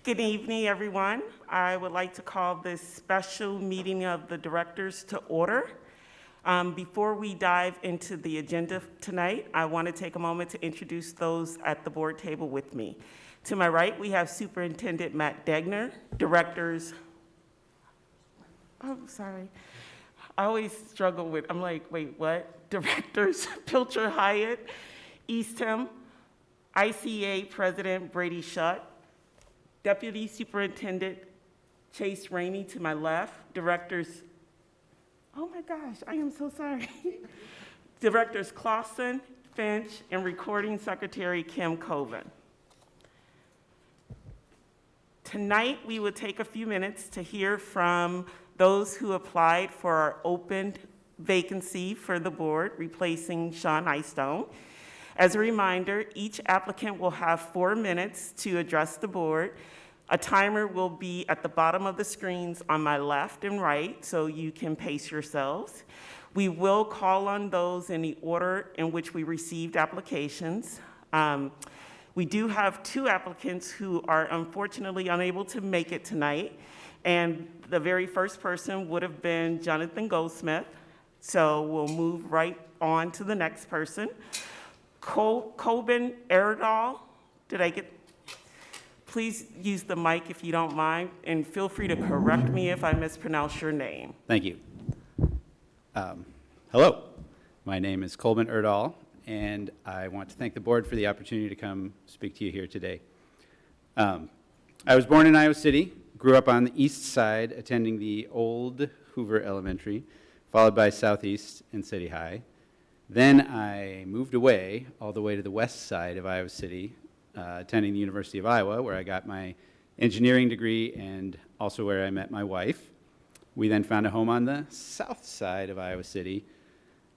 Good evening, everyone. I would like to call this special meeting of the directors to order. Before we dive into the agenda tonight, I want to take a moment to introduce those at the board table with me. To my right, we have Superintendent Matt Degner, directors. Oh, sorry. I always struggle with, I'm like, wait, what? Directors Pilcher Hyatt, Eastham, ICA President Brady Shutt, Deputy Superintendent Chase Rainey to my left, directors, oh my gosh, I am so sorry. Directors Clausen, Finch, and Recording Secretary Kim Coven. Tonight, we will take a few minutes to hear from those who applied for our open vacancy for the board, replacing Sean Eystone. As a reminder, each applicant will have 4 minutes to address the board. A timer will be at the bottom of the screens on my left and right, so you can pace yourselves. We will call on those in the order in which we received applications. We do have 2 applicants who are unfortunately unable to make it tonight, and the very first person would have been Jonathan Goldsmith, so we'll move right on to the next person. Coben Erdahl, please use the mic if you don't mind, and feel free to correct me if I mispronounce your name. Thank you. Hello, my name is Coben Erdahl, and I want to thank the board for the opportunity to come speak to you here today. I was born in Iowa City, grew up on the east side, attending the old Hoover Elementary, followed by Southeast and City High. Then I moved away, all the way to the west side of Iowa City, attending the University of Iowa, where I got my engineering degree and also where I met my wife. We then found a home on the south side of Iowa City,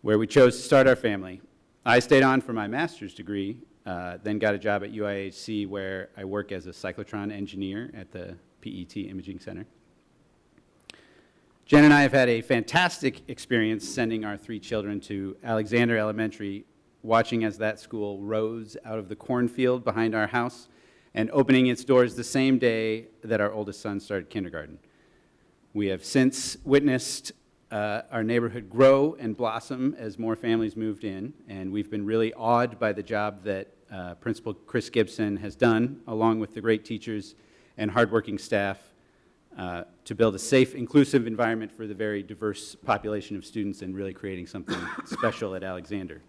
where we chose to start our family. I stayed on for my master's degree, then got a job at UIHC, where I work as a cyclotron engineer at the PET Imaging Center. Jen and I have had a fantastic experience sending our 3 children to Alexander Elementary, watching as that school rose out of the cornfield behind our house and opening its doors the same day that our oldest son started kindergarten. We have since witnessed our neighborhood grow and blossom as more families moved in, and we've been really awed by the job that Principal Chris Gibson has done, along with the great teachers and hardworking staff, to build a safe, inclusive environment for the very diverse population of students and really creating something special at Alexander.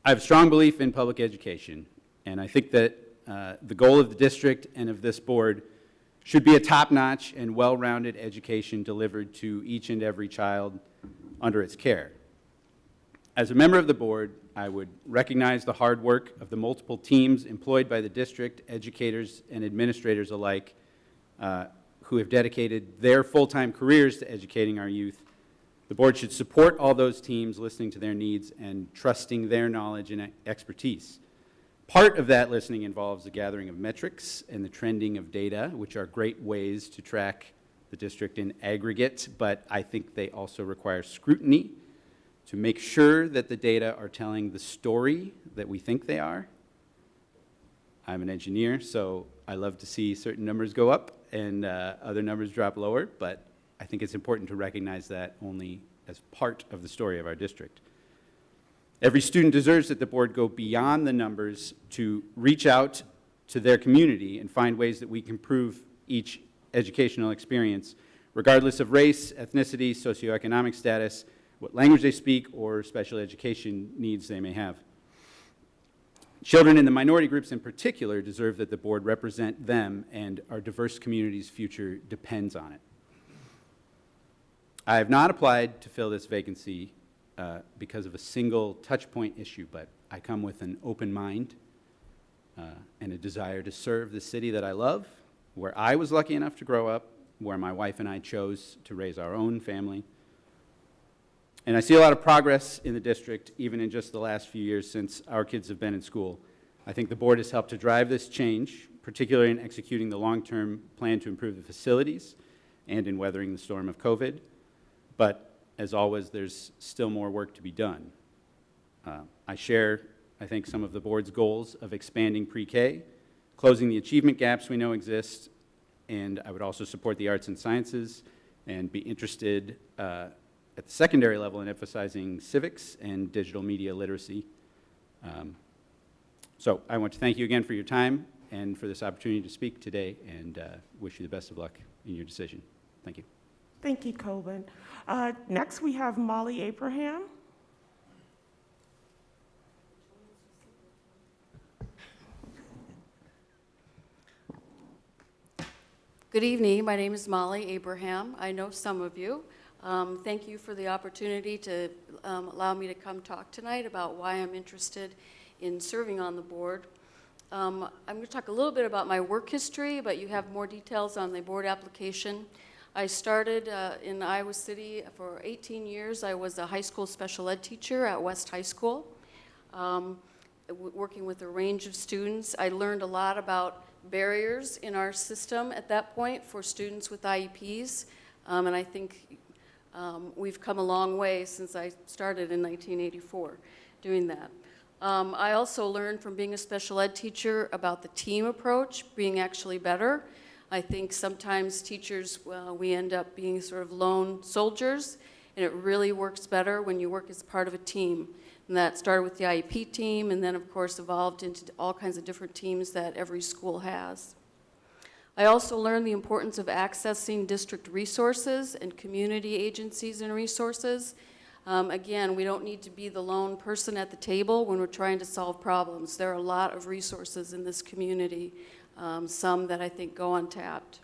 I have a strong belief in public education, and I think that the goal of the district and of this board should be a top-notch and well-rounded education delivered to each and every child under its care. As a member of the board, I would recognize the hard work of the multiple teams employed by the district, educators, and administrators alike, who have dedicated their full-time careers to educating our youth. The board should support all those teams, listening to their needs and trusting their knowledge and expertise. Part of that listening involves the gathering of metrics and the trending of data, which are great ways to track the district in aggregate, but I think they also require scrutiny to make sure that the data are telling the story that we think they are. I'm an engineer, so I love to see certain numbers go up and other numbers drop lower, but I think it's important to recognize that only as part of the story of our district. Every student deserves that the board go beyond the numbers to reach out to their community and find ways that we can improve each educational experience, regardless of race, ethnicity, socioeconomic status, what language they speak, or special education needs they may have. Children in the minority groups in particular deserve that the board represent them, and our diverse community's future depends on it. I have not applied to fill this vacancy because of a single touch-point issue, but I come with an open mind and a desire to serve the city that I love, where I was lucky enough to grow up, where my wife and I chose to raise our own family. And I see a lot of progress in the district, even in just the last few years since our kids have been in school. I think the board has helped to drive this change, particularly in executing the long-term plan to improve the facilities and in weathering the storm of COVID. But as always, there's still more work to be done. I share, I think, some of the board's goals of expanding pre-K, closing the achievement gaps we know exist, and I would also support the arts and sciences and be interested at the secondary level in emphasizing civics and digital media literacy. So I want to thank you again for your time and for this opportunity to speak today, and wish you the best of luck in your decision. Thank you. Thank you, Coben. Next, we have Molly Abraham. Good evening. My name is Molly Abraham. I know some of you. Thank you for the opportunity to allow me to come talk tonight about why I'm interested in serving on the board. I'm going to talk a little bit about my work history, but you have more details on the board application. I started in Iowa City for 18 years. I was a high school special ed teacher at West High School, working with a range of students. I learned a lot about barriers in our system at that point for students with IEPs, and I think we've come a long way since I started in 1984 doing that. I also learned from being a special ed teacher about the team approach being actually better. I think sometimes teachers, we end up being sort of lone soldiers, and it really works better when you work as part of a team. And that started with the IEP team, and then of course evolved into all kinds of different teams that every school has. I also learned the importance of accessing district resources and community agencies and resources. Again, we don't need to be the lone person at the table when we're trying to solve problems. There are a lot of resources in this community, some that I think go untapped.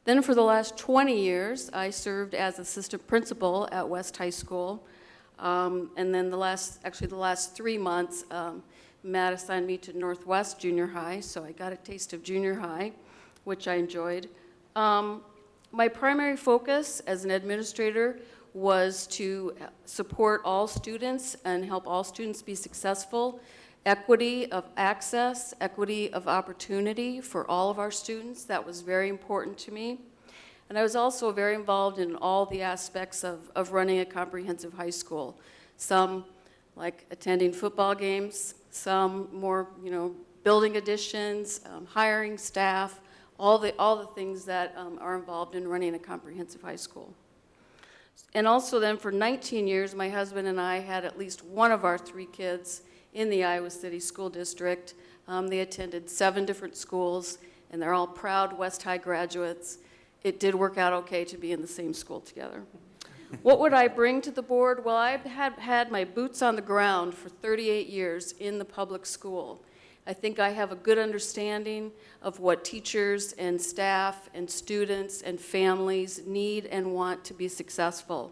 Then for the last 20 years, I served as assistant principal at West High School. And then the last 3 months, Matt assigned me to Northwest Junior High, so I got a taste of junior high, which I enjoyed. My primary focus as an administrator was to support all students and help all students be successful, equity of access, equity of opportunity for all of our students. That was very important to me. And I was also very involved in all the aspects of running a comprehensive high school. Some like attending football games, some more, building additions, hiring staff, all the things that are involved in running a comprehensive high school. And also then for 19 years, my husband and I had at least one of our 3 kids in the Iowa City School District. They attended 7 different schools, and they're all proud West High graduates. It did work out okay to be in the same school together. What would I bring to the board? Well, I've had my boots on the ground for 38 years in the public school. I think I have a good understanding of what teachers and staff and students and families need and want to be successful.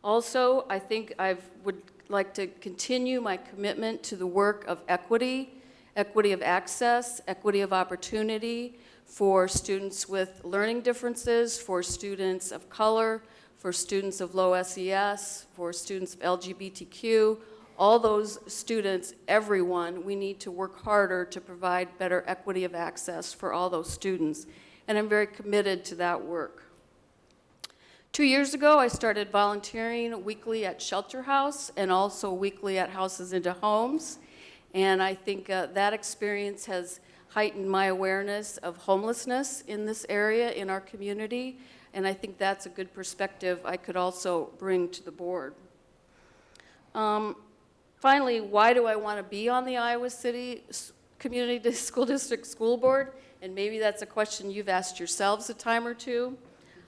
Also, I think I would like to continue my commitment to the work of equity, equity of access, equity of opportunity for students with learning differences, for students of color, for students of low SES, for students of LGBTQ, all those students, everyone, we need to work harder to provide better equity of access for all those students. And I'm very committed to that work. 2 years ago, I started volunteering weekly at Shelter House and also weekly at Houses into Homes. And I think that experience has heightened my awareness of homelessness in this area, in our community. And I think that's a good perspective I could also bring to the board. Finally, why do I want to be on the Iowa City Community School District School Board? And maybe that's a question you've asked yourselves a time or two.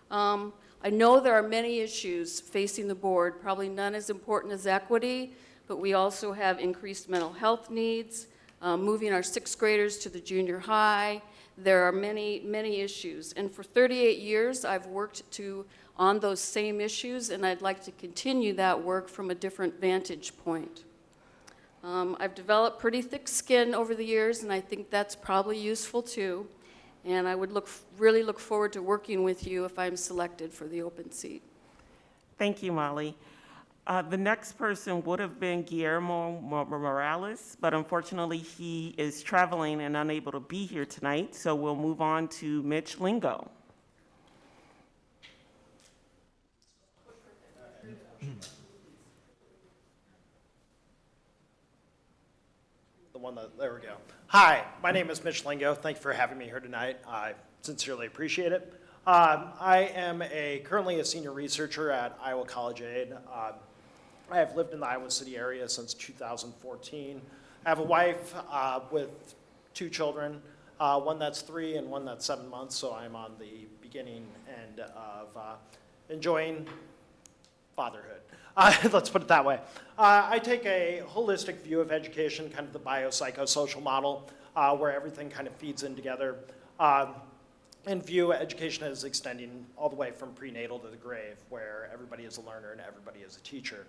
I know there are many issues facing the board, probably none as important as equity, but we also have increased mental health needs, moving our 6th graders to the junior high. There are many, many issues. And for 38 years, I've worked on those same issues, and I'd like to continue that work from a different vantage point. I've developed pretty thick skin over the years, and I think that's probably useful too. And I would really look forward to working with you if I'm selected for the open seat. Thank you, Molly. The next person would have been Guillermo Morales, but unfortunately he is traveling and unable to be here tonight, so we'll move on to Mitch Lingo. The There we go. Hi, my name is Mitch Lingo. Thank you for having me here tonight. I sincerely appreciate it. I am currently a senior researcher at Iowa College Aid. I have lived in the Iowa City area since 2014. I have a wife with 2 children, one that's 3 and one that's 7 months, so I'm on the beginning end of enjoying fatherhood. Let's put it that way. I take a holistic view of education, kind of the biopsychosocial model, where everything kind of feeds in together, and view education as extending all the way from prenatal to the grave, where everybody is a learner and everybody is a teacher.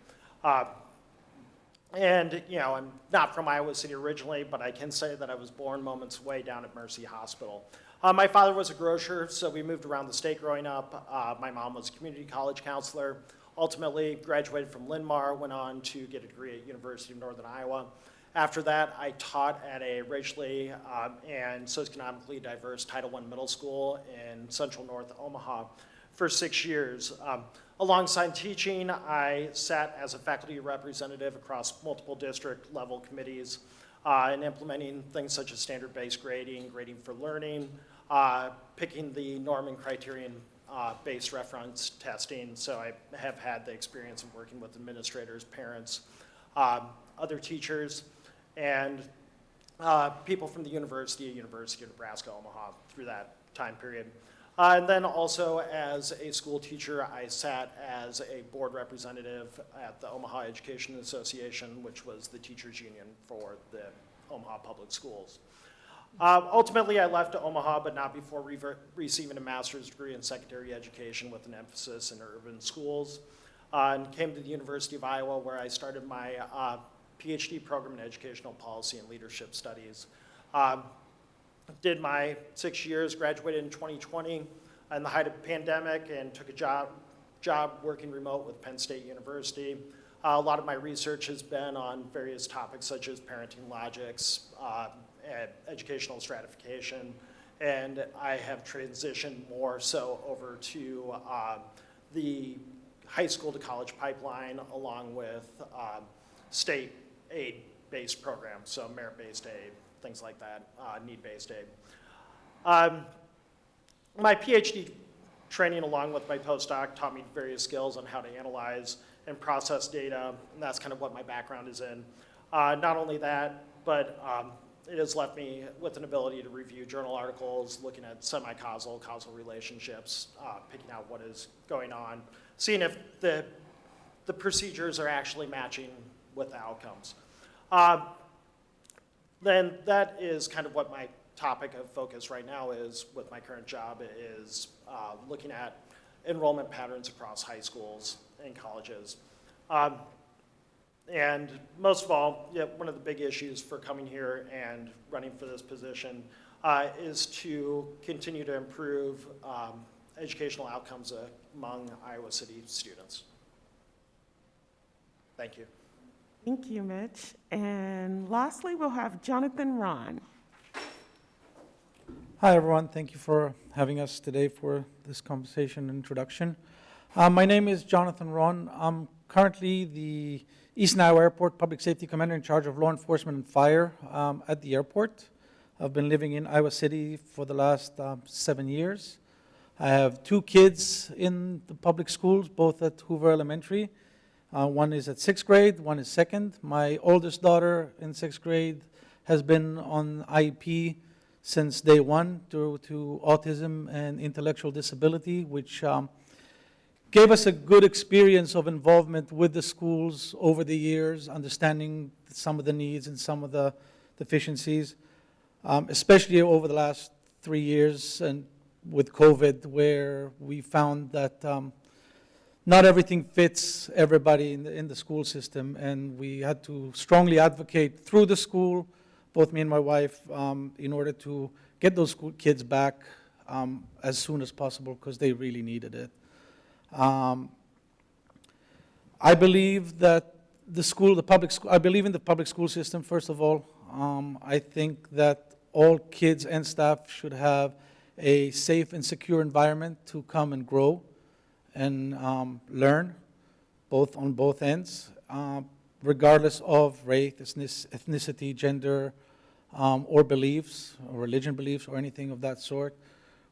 And, you know, I'm not from Iowa City originally, but I can say that I was born moments away down at Mercy Hospital. My father was a grocer, so we moved around the state growing up. My mom was a community college counselor. Ultimately, graduated from Linn-Mar, went on to get a degree at University of Northern Iowa. After that, I taught at a racially and socioeconomically diverse Title I middle school in central North Omaha for 6 years. Alongside teaching, I sat as a faculty representative across multiple district level committees and implementing things such as standard-based grading, grading for learning, picking the norm and criterion based reference testing. So I have had the experience of working with administrators, parents, other teachers, and people from the University of Nebraska, Omaha through that time period. And then also as a school teacher, I sat as a board representative at the Omaha Education Association, which was the teachers union for the Omaha Public Schools. Ultimately, I left Omaha, but not before receiving a master's degree in secondary education with an emphasis in urban schools, and came to the University of Iowa, where I started my PhD program in educational policy and leadership studies. Did my 6 years, graduated in 2020 in the height of the pandemic, and took a job working remote with Penn State University. A lot of my research has been on various topics such as parenting logics, educational stratification, and I have transitioned more so over to the high school to college pipeline, along with state aid-based programs, so merit-based aid, things like that, need-based aid. My PhD training, along with my postdoc, taught me various skills on how to analyze and process data, and that's kind of what my background is in. Not only that, but it has left me with an ability to review journal articles, looking at semi-causal, causal relationships, picking out what is going on, seeing if the procedures are actually matching with the outcomes. Then that is kind of what my topic of focus right now is with my current job, is looking at enrollment patterns across high schools and colleges. And most of all, one of the big issues for coming here and running for this position is to continue to improve educational outcomes among Iowa City students. Thank you. Thank you, Mitch. And lastly, we'll have Jonathan Ron. Hi, everyone. Thank you for having us today for this conversation introduction. My name is Jonathan Ron. I'm currently the Eastern Iowa Airport Public Safety Commander in charge of law enforcement and fire at the airport. I've been living in Iowa City for the last 7 years. I have 2 kids in the public schools, both at Hoover Elementary. One is at 6th grade, one is 2nd. My oldest daughter in 6th grade has been on IEP since day one due to autism and intellectual disability, which gave us a good experience of involvement with the schools over the years, understanding some of the needs and some of the deficiencies, especially over the last 3 years and with COVID, where we found that not everything fits everybody in the school system, and we had to strongly advocate through the school, both me and my wife, in order to get those school kids back as soon as possible because they really needed it. I believe that I believe in the public school system, first of all. I think that all kids and staff should have a safe and secure environment to come and grow and learn, on both ends, regardless of race, ethnicity, gender, or beliefs, or religion beliefs, or anything of that sort,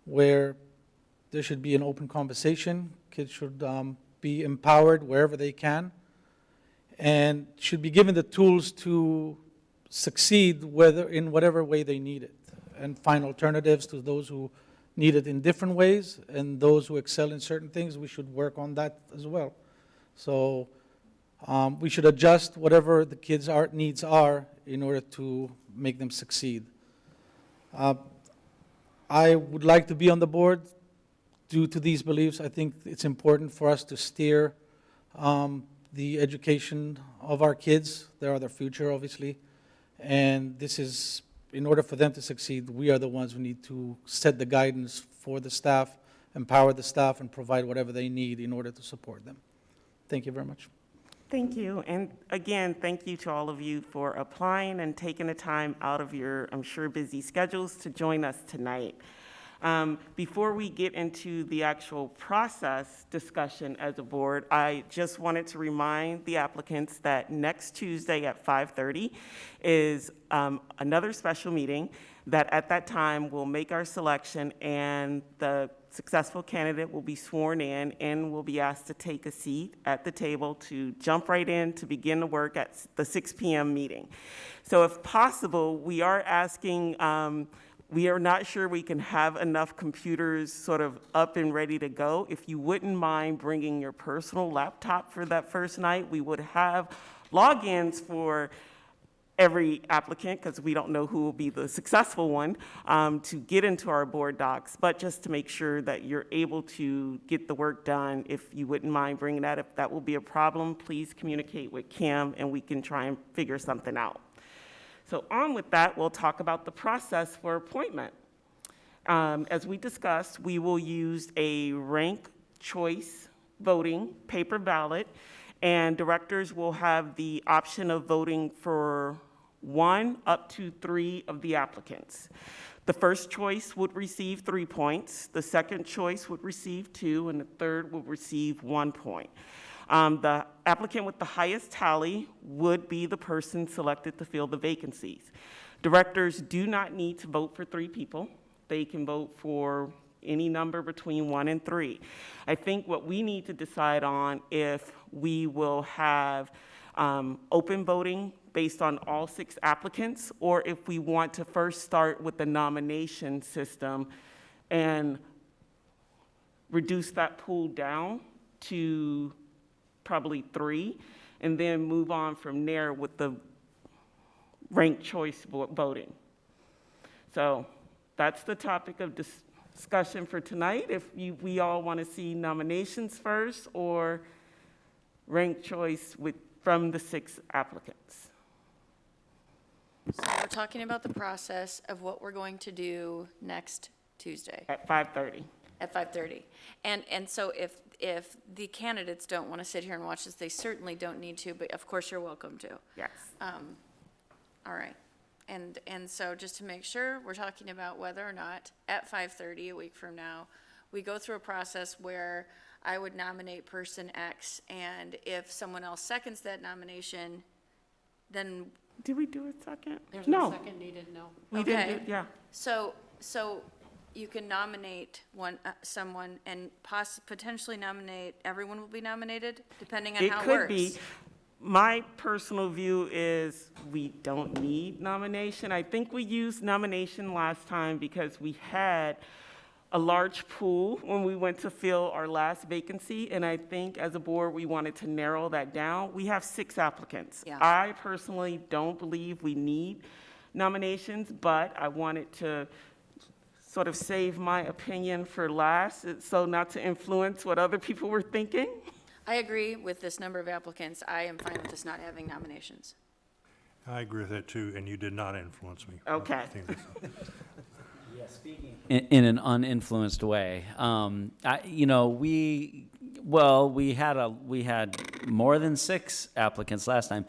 where there should be an open conversation. Kids should be empowered wherever they can, and should be given the tools to succeed in whatever way they need it, and find alternatives to those who need it in different ways, and those who excel in certain things, we should work on that as well. So we should adjust whatever the kids' art needs are in order to make them succeed. I would like to be on the board due to these beliefs. I think it's important for us to steer the education of our kids. They are their future, obviously. And this is, in order for them to succeed, we are the ones who need to set the guidance for the staff, empower the staff, and provide whatever they need in order to support them. Thank you very much. Thank you. And again, thank you to all of you for applying and taking the time out of your, I'm sure, busy schedules to join us tonight. Before we get into the actual process discussion as a board, I just wanted to remind the applicants that next Tuesday at 5:30 is another special meeting that at that time we'll make our selection, and the successful candidate will be sworn in and will be asked to take a seat at the table to jump right in to begin the work at the 6 p.m. meeting. So if possible, we are asking, we are not sure we can have enough computers sort of up and ready to go. If you wouldn't mind bringing your personal laptop for that first night, we would have logins for every applicant, because we don't know who will be the successful one, to get into our board docs, but just to make sure that you're able to get the work done. If you wouldn't mind bringing that, if that will be a problem, please communicate with Kim and we can try and figure something out. So on with that, we'll talk about the process for appointment. As we discussed, we will use a rank choice voting paper ballot, and directors will have the option of voting for 1 up to 3 of the applicants. The first choice would receive 3 points, the second choice would receive 2, and the third will receive 1 point. The applicant with the highest tally would be the person selected to fill the vacancies. Directors do not need to vote for 3 people. They can vote for any number between 1 and 3. I think what we need to decide on if we will have open voting based on all 6 applicants, or if we want to first start with the nomination system and reduce that pool down to probably 3, and then move on from there with the ranked choice voting. So that's the topic of discussion for tonight. If we all want to see nominations first or ranked choice from the 6 applicants. So we're talking about the process of what we're going to do next Tuesday At 5:30. at 5:30. And so if the candidates don't want to sit here and watch this, they certainly don't need to, but of course you're welcome to. Yes. All right. And so just to make sure, we're talking about whether or not at 5:30 a week from now, we go through a process where I would nominate person X, and if someone else seconds that nomination, then, Did we do a second? There's no second needed, no. We Okay. didn't do, yeah. so you can nominate someone and potentially nominate, everyone will be nominated, depending on how it works. It could be. My personal view is we don't need nomination. I think we used nomination last time because we had a large pool when we went to fill our last vacancy, and I think as a board, we wanted to narrow that down. We have 6 applicants. Yeah. I personally don't believe we need nominations, but I wanted to sort of save my opinion for last, so not to influence what other people were thinking. I agree with this number of applicants. I am fine with us not having nominations. I agree with that too, and you did not influence me. Okay. I think that's- In an uninfluenced way. We had more than 6 applicants last time,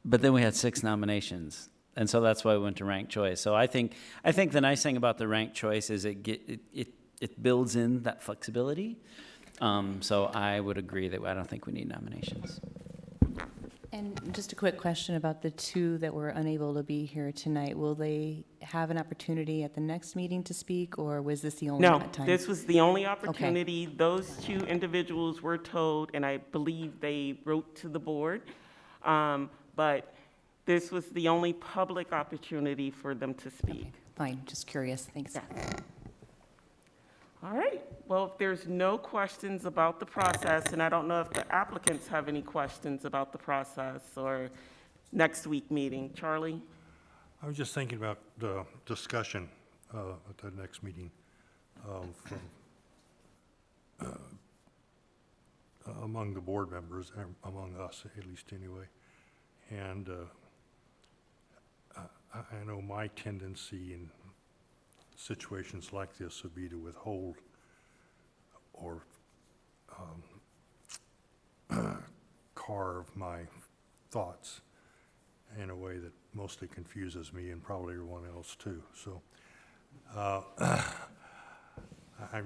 but then we had 6 nominations, and so that's why we went to ranked choice. So I think the nice thing about the ranked choice is it builds in that flexibility. So I would agree that I don't think we need nominations. And just a quick question about the two that were unable to be here tonight. Will they have an opportunity at the next meeting to speak, or was this the only No, time? this was the only opportunity. Those two individuals were told, and I believe they wrote to the board, but this was the only public opportunity for them to speak. Fine, just curious. Thanks. All right, well, if there's no questions about the process, and I don't know if the applicants have any questions about the process or next week meeting. Charlie? I was just thinking about the discussion at the next meeting from among the board members, among us at least anyway. And I know my tendency in situations like this would be to withhold or carve my thoughts in a way that mostly confuses me and probably everyone else too. So I'm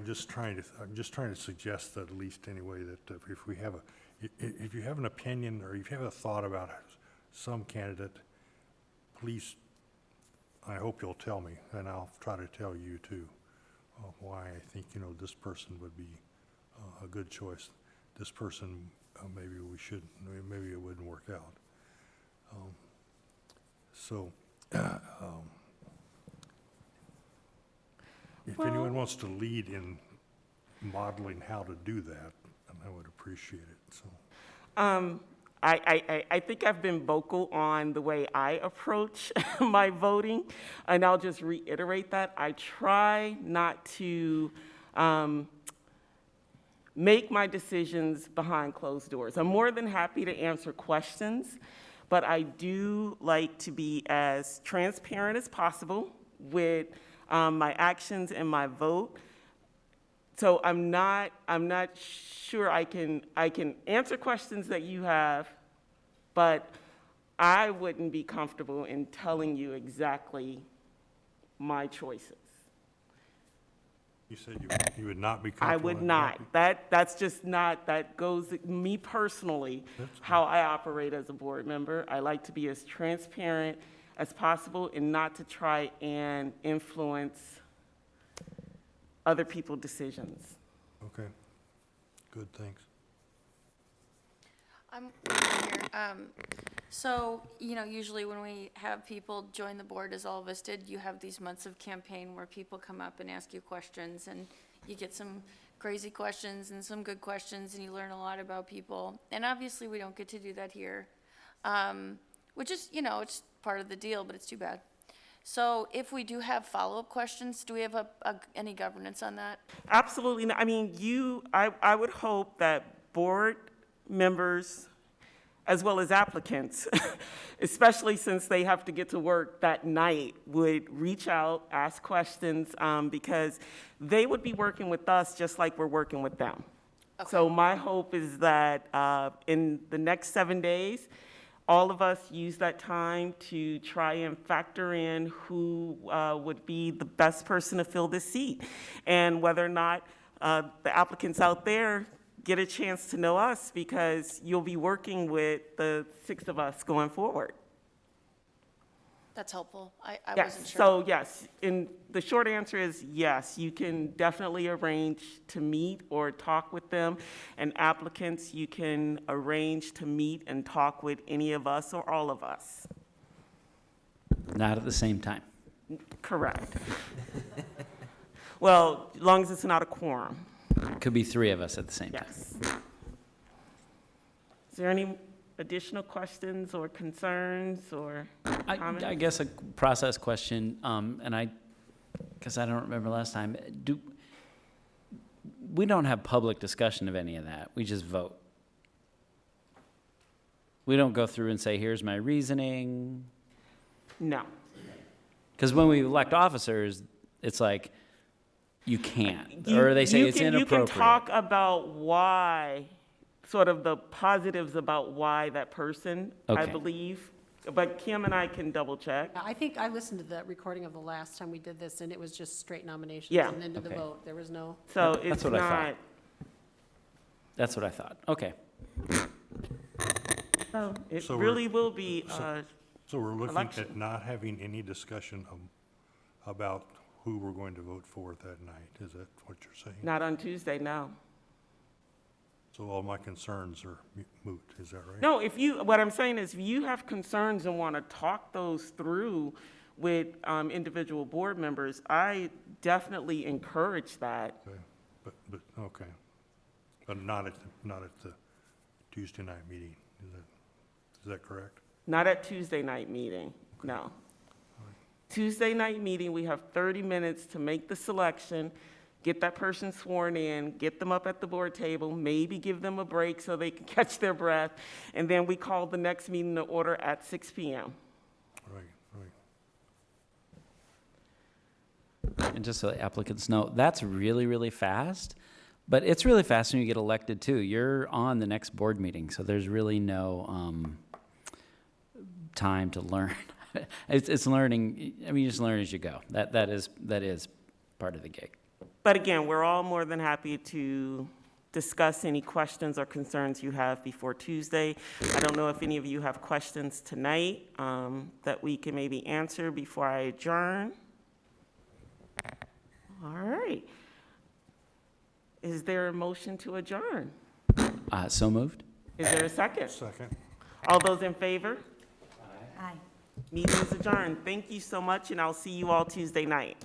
just trying to suggest that at least anyway that if we have if you have an opinion or if you have a thought about some candidate, please, I hope you'll tell me, and I'll try to tell you too why I think this person would be a good choice. This person maybe it wouldn't work out. If anyone wants to lead in modeling how to do that, I would appreciate it. So. I think I've been vocal on the way I approach my voting, and I'll just reiterate that. I try not to make my decisions behind closed doors. I'm more than happy to answer questions, but I do like to be as transparent as possible with my actions and my vote. So I'm not sure I can answer questions that you have, but I wouldn't be comfortable in telling you exactly my choices. You said you would not be I comfortable? would not. That's just not, that goes, me personally, how I operate as a board member. I like to be as transparent as possible and not to try and influence other people's decisions. Okay, good, thanks. I'm here. So, usually when we have people join the board, as all of us did, you have these months of campaign where people come up and ask you questions, and you get some crazy questions and some good questions, and you learn a lot about people. And obviously, we don't get to do that here, which is, it's part of the deal, but it's too bad. So if we do have follow-up questions, do we have any governance on that? Absolutely not. I mean, I would hope that board members, as well as applicants, especially since they have to get to work that night, would reach out, ask questions, because they would be working with us just like we're working with them. Okay. So my hope is that in the next 7 days, all of us use that time to try and factor in who would be the best person to fill this seat, and whether or not the applicants out there get a chance to know us, because you'll be working with the 6 of us going forward. That's helpful. I Yes. wasn't sure. So yes, and the short answer is yes, you can definitely arrange to meet or talk with them, and applicants, you can arrange to meet and talk with any of us or all of us. Not at the same time. Correct. Well, as long as it's not a quorum. Could be 3 of us at the same time. Yes. Is there any additional questions or concerns or comments? I guess a process question, because I don't remember last time. We don't have public discussion of any of that. We just vote. We don't go through and say, here's my reasoning. No. Because when we elect officers, it's like, you can't, or they say it's inappropriate. You can talk about why, sort of the positives about why that person, I Okay. believe. But Kim and I can double check. I think I listened to the recording of the last time we did this, and it was just straight nominations. Yeah. And then to the Okay. vote, there was no. So That's it's what I thought. not, That's what I thought. Okay. So it So we're- really will be, So we're looking Election. at not having any discussion about who we're going to vote for that night. Is that what you're saying? not on Tuesday, no. So all my concerns are moot, is that right? No, what I'm saying is, if you have concerns and want to talk those through with individual board members, I definitely encourage that. Okay, okay. But not at the Tuesday night meeting, is that correct? Not at Tuesday night meeting, no. Tuesday night meeting, we have 30 minutes to make the selection, get that person sworn in, get them up at the board table, maybe give them a break so they can catch their breath, and then we call the next meeting to order at 6 p.m. Right. And just so the applicants know, that's really, really fast, but it's really fast when you get elected too. You're on the next board meeting, so there's really no time to learn. It's learning, I mean, you just learn as you go. That is part of the gig. But again, we're all more than happy to discuss any questions or concerns you have before Tuesday. I don't know if any of you have questions tonight that we can maybe answer before I adjourn. All right. Is there a motion to adjourn? So moved? Is there a second? Second. All those in favor? Aye. Meeting is adjourned. Thank you so much, and I'll see you all Tuesday night.